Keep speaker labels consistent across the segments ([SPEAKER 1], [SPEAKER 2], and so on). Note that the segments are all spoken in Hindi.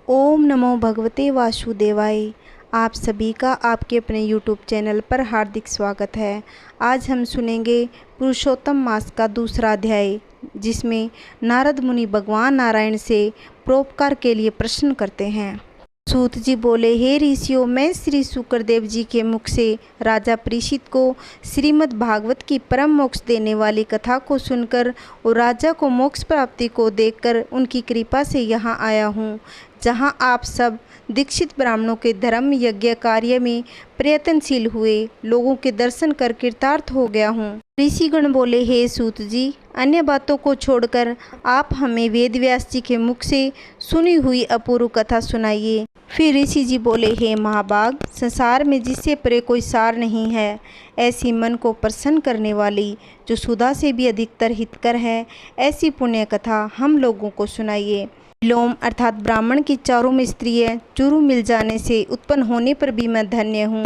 [SPEAKER 1] ओम नमो भगवते वासुदेवाय। आप सभी का आपके अपने यूट्यूब चैनल पर हार्दिक स्वागत है। आज हम सुनेंगे पुरुषोत्तम मास का दूसरा अध्याय, जिसमें नारद मुनि भगवान नारायण से परोपकार के लिए प्रश्न करते हैं। सूत जी बोले, हे ऋषियों, मैं श्री शुक्रदेव जी के मुख से राजा परीक्षित को श्रीमद् भागवत की परम मोक्ष देने वाली कथा को सुनकर और राजा को मोक्ष प्राप्ति को देखकर उनकी कृपा से यहाँ आया हूँ, जहाँ आप सब दीक्षित ब्राह्मणों के धर्म यज्ञ कार्य में प्रयत्नशील हुए लोगों के दर्शन कर कृतार्थ हो गया हूँ। ऋषिगण बोले, हे सूत जी, अन्य बातों को छोड़कर आप हमें वेद व्यास जी के मुख से सुनी हुई अपूर्व कथा सुनाइए। फिर ऋषि जी बोले, हे महाभाग, संसार में जिससे परे कोई सार नहीं है, ऐसी मन को प्रसन्न करने वाली, जो सुधा से भी अधिकतर हितकर है, ऐसी पुण्य कथा हम लोगों को सुनाइए। विलोम अर्थात ब्राह्मण की चारों में स्त्रियाँ चुरु मिल जाने से उत्पन्न होने पर भी मैं धन्य हूँ,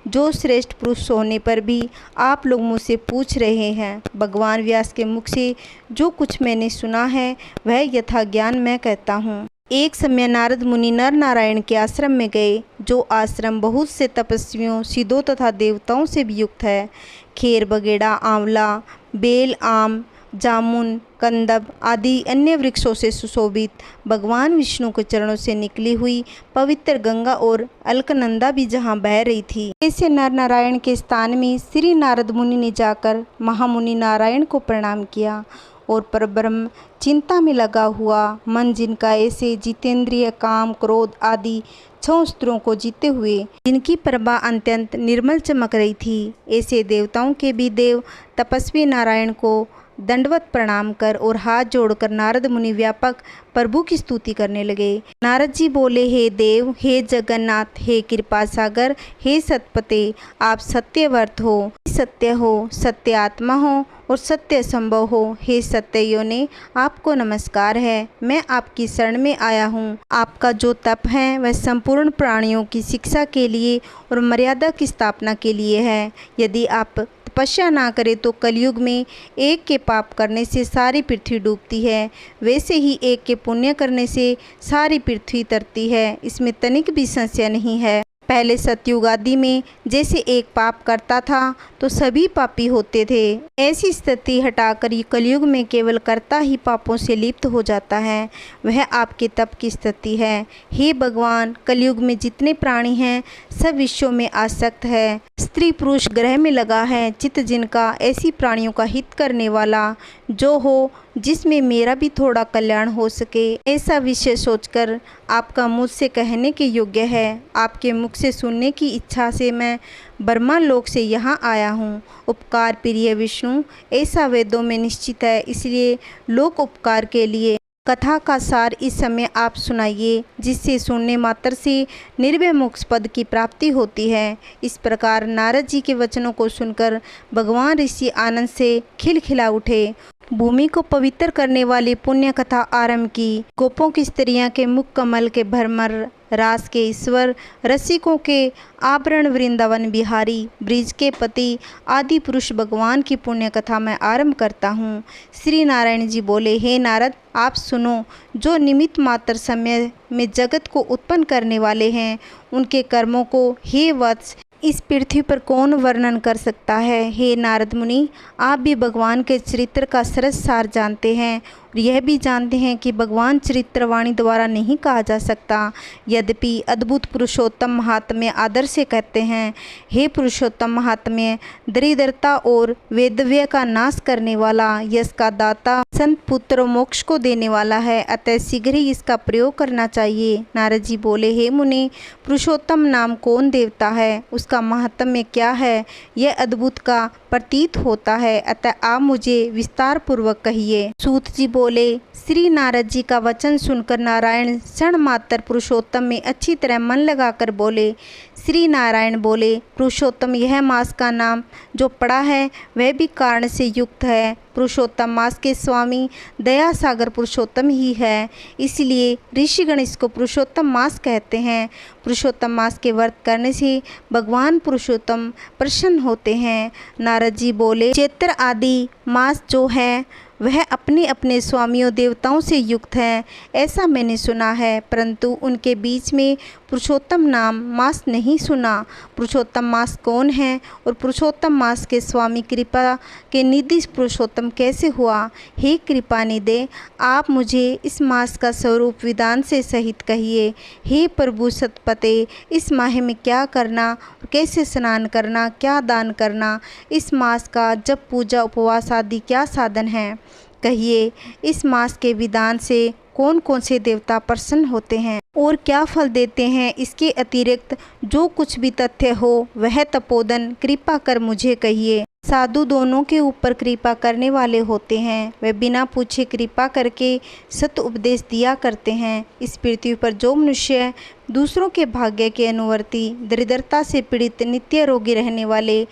[SPEAKER 1] जो श्रेष्ठ पुरुष होने पर भी आप लोग मुझसे पूछ रहे हैं। भगवान व्यास के मुख से जो कुछ मैंने सुना है वह यथा ज्ञान मैं कहता हूँ। एक समय नारद मुनि नर नारायण के आश्रम में गए, जो आश्रम बहुत से तपस्वियों, सिद्धों तथा देवताओं से भी युक्त है। खेर बगेड़ा, आंवला, बेल, आम, जामुन, कंदब आदि अन्य वृक्षों से सुशोभित भगवान विष्णु के चरणों से निकली हुई पवित्र गंगा और अलकनंदा भी जहाँ बह रही थी, ऐसे नर नारायण के स्थान में श्री नारद मुनि ने जाकर महामुनि नारायण को प्रणाम किया और परब्रह्म चिंता में लगा हुआ मन, जिनका ऐसे जितेंद्रिय काम क्रोध आदि 6 स्त्रों को जीते हुए, जिनकी प्रभा अत्यंत निर्मल चमक रही थी, ऐसे देवताओं के भी देव तपस्वी नारायण को दंडवत प्रणाम कर और हाथ जोड़कर नारद मुनि व्यापक प्रभु की स्तुति करने लगे। नारद जी बोले, हे देव, हे जगन्नाथ, हे कृपा सागर, हे सतपते, आप सत्यवर्त हो, सत्य हो, सत्य आत्मा हो और सत्य संभव हो। हे सत्य योने, आपको नमस्कार है। मैं आपकी शरण में आया हूँ। आपका जो तप है वह संपूर्ण प्राणियों की शिक्षा के लिए और मर्यादा की स्थापना के लिए है। यदि आप तपस्या ना करे तो कलयुग में एक के पाप करने से सारी पृथ्वी डूबती है, वैसे ही एक के पुण्य करने से सारी पृथ्वी तरती है। इसमें तनिक भी संशय नहीं है। पहले सतयुग आदि में जैसे एक पाप करता था तो सभी पापी होते थे, ऐसी स्थिति हटाकर कलयुग में केवल कर्ता ही पापों से लिप्त हो जाता है। वह आपके तप की स्थिति है। हे भगवान, कलयुग में जितने प्राणी हैं सब विश्वों में आसक्त है, स्त्री पुरुष ग्रह में लगा है, चित्त जिनका ऐसी प्राणियों का हित करने वाला जो हो, जिसमें मेरा भी थोड़ा कल्याण हो सके, ऐसा विषय सोचकर आपका मुझसे कहने के योग्य है। आपके मुख से सुनने की इच्छा से मैं ब्रह्मा लोक से यहाँ आया हूँ। उपकार प्रिय विष्णु, ऐसा वेदों में निश्चित है, इसलिए लोक उपकार के लिए कथा का सार इस समय आप सुनाइए, जिससे सुनने मात्र से निर्भय मोक्ष पद की प्राप्ति होती है। इस प्रकार नारद जी के वचनों को सुनकर भगवान ऋषि आनंद से खिलखिला उठे। भूमि को पवित्र करने वाली पुण्य कथा आरंभ की। गोपों की स्त्रियां के मुख कमल के भरमर रास के ईश्वर, रसिकों के आभरण वृंदावन बिहारी, ब्रिज के पति आदि पुरुष भगवान की पुण्य कथा मैं आरंभ करता हूँ। श्री नारायण जी बोले, हे नारद, आप सुनो। जो निमित्त मात्र समय में जगत को उत्पन्न करने वाले हैं, उनके कर्मों को हे वत्स इस पृथ्वी पर कौन वर्णन कर सकता है। हे नारद मुनि, आप भी भगवान के चरित्र का सरस सार जानते हैं और यह भी जानते हैं कि भगवान चरित्रवाणी द्वारा नहीं कहा जा सकता। यद्यपि अद्भुत पुरुषोत्तम महात्म्य आदर से कहते हैं। हे पुरुषोत्तम महात्म्य, दरिद्रता और वेदव्य का नाश करने वाला, यश का दाता, संत पुत्र मोक्ष को देने वाला है, अतः शीघ्र ही इसका प्रयोग करना चाहिए। नारद जी बोले, हे मुनि, पुरुषोत्तम नाम कौन देवता है, उसका महात्म्य क्या है, यह अद्भुत का प्रतीत होता है, अतः आप मुझे विस्तार पूर्वक कहिए। सूत जी बोले, श्री नारद जी का वचन सुनकर नारायण क्षण मात्र पुरुषोत्तम में अच्छी तरह मन लगाकर बोले। श्री नारायण बोले, पुरुषोत्तम यह मास का नाम जो पड़ा है वह भी कारण से युक्त है। पुरुषोत्तम मास के स्वामी दया सागर पुरुषोत्तम ही है, इसलिए ऋषिगण इसको पुरुषोत्तम मास कहते हैं। पुरुषोत्तम मास के व्रत करने से भगवान पुरुषोत्तम प्रसन्न होते हैं। नारद जी बोले, चैत्र आदि मास जो है वह अपने अपने स्वामियों देवताओं से युक्त हैं, ऐसा मैंने सुना है, परंतु उनके बीच में पुरुषोत्तम नाम मास नहीं सुना। पुरुषोत्तम मास कौन है और पुरुषोत्तम मास के स्वामी कृपा के निधि पुरुषोत्तम कैसे हुआ? हे कृपा निधे, आप मुझे इस मास का स्वरूप विधान से सहित कहिए। हे प्रभु सतपते, इस माह में क्या करना और कैसे स्नान करना, क्या दान करना, इस मास का जप पूजा उपवास आदि क्या साधन है, कहिए। इस मास के विधान से कौन कौन से देवता प्रसन्न होते हैं और क्या फल देते हैं? इसके अतिरिक्त जो कुछ भी तथ्य हो वह तपोदन कृपा कर मुझे कहिए। साधु दोनों के ऊपर कृपा करने वाले होते हैं, वे बिना पूछे कृपा करके सत उपदेश दिया करते हैं। इस पृथ्वी पर जो मनुष्य दूसरों के भाग्य के अनुवर्ती, दरिद्रता से पीड़ित, नित्य रोगी रहने वाले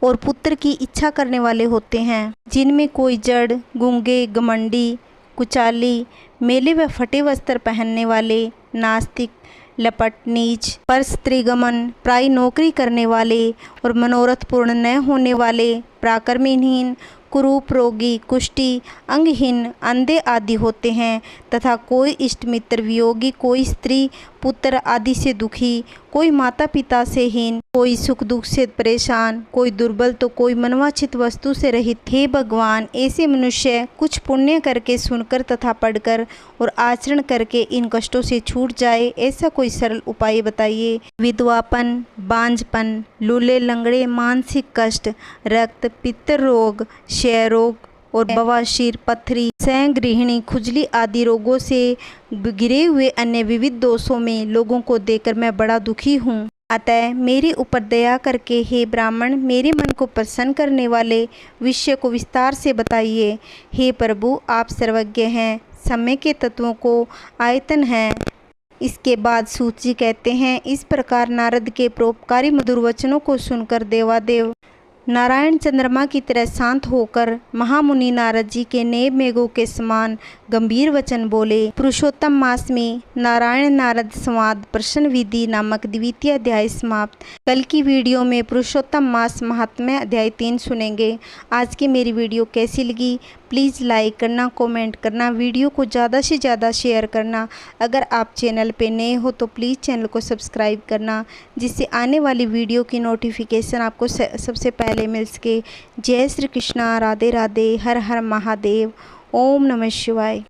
[SPEAKER 1] और पुत्र की इच्छा करने वाले होते हैं, जिनमें कोई जड़, गूंगे, घमंडी, कुचाली, मेले व फटे वस्त्र पहनने वाले, नास्तिक, लपट, नीच, पर स्त्रीगमन, प्राय नौकरी करने वाले और मनोरथ पूर्ण न होने वाले, प्राकर्महीन, कुरूप, रोगी, कुष्ठी, अंगहीन, अंधे आदि होते हैं, तथा कोई इष्ट मित्र वियोगी, कोई स्त्री पुत्र आदि से दुखी, कोई माता पिता से हीन, कोई सुख दुख से परेशान, कोई दुर्बल तो कोई मनवांछित वस्तु से रहित। हे भगवान, ऐसे मनुष्य कुछ पुण्य करके, सुनकर तथा पढ़कर और आचरण करके इन कष्टों से छूट जाए, ऐसा कोई सरल उपाय बताइए। विधवापन, बांझपन, लूले लंगड़े, मानसिक कष्ट, रक्त पित्त रोग, क्षय रोग और बवासीर, पथरी, संगृहिणी, खुजली आदि रोगों से गिरे हुए अन्य विविध दोषों में लोगों को देखकर मैं बड़ा दुखी हूँ। अतः मेरे ऊपर दया करके हे ब्राह्मण, मेरे मन को प्रसन्न करने वाले विषय को विस्तार से बताइए। हे प्रभु, आप सर्वज्ञ हैं, समय के तत्वों को आयतन है। इसके बाद सूत जी कहते हैं, इस प्रकार नारद के परोपकारी मधुर वचनों को सुनकर देवादेव नारायण चंद्रमा की तरह शांत होकर महामुनि नारद जी के नेब मेघों के समान गंभीर वचन बोले। पुरुषोत्तम मास में नारायण नारद संवाद प्रश्न विधि नामक द्वितीय अध्याय समाप्त। कल की वीडियो में पुरुषोत्तम मास महात्म्य अध्याय 3 सुनेंगे। आज की मेरी वीडियो कैसी लगी प्लीज़ लाइक करना, कमेंट करना, वीडियो को ज़्यादा से ज़्यादा शेयर करना। अगर आप चैनल पे नए हो तो प्लीज़ चैनल को सब्सक्राइब करना, जिससे आने वाली वीडियो की नोटिफिकेशन आपको सबसे पहले मिल सके। जय श्री कृष्णा, राधे राधे, हर हर महादेव, ओम नमः शिवाय।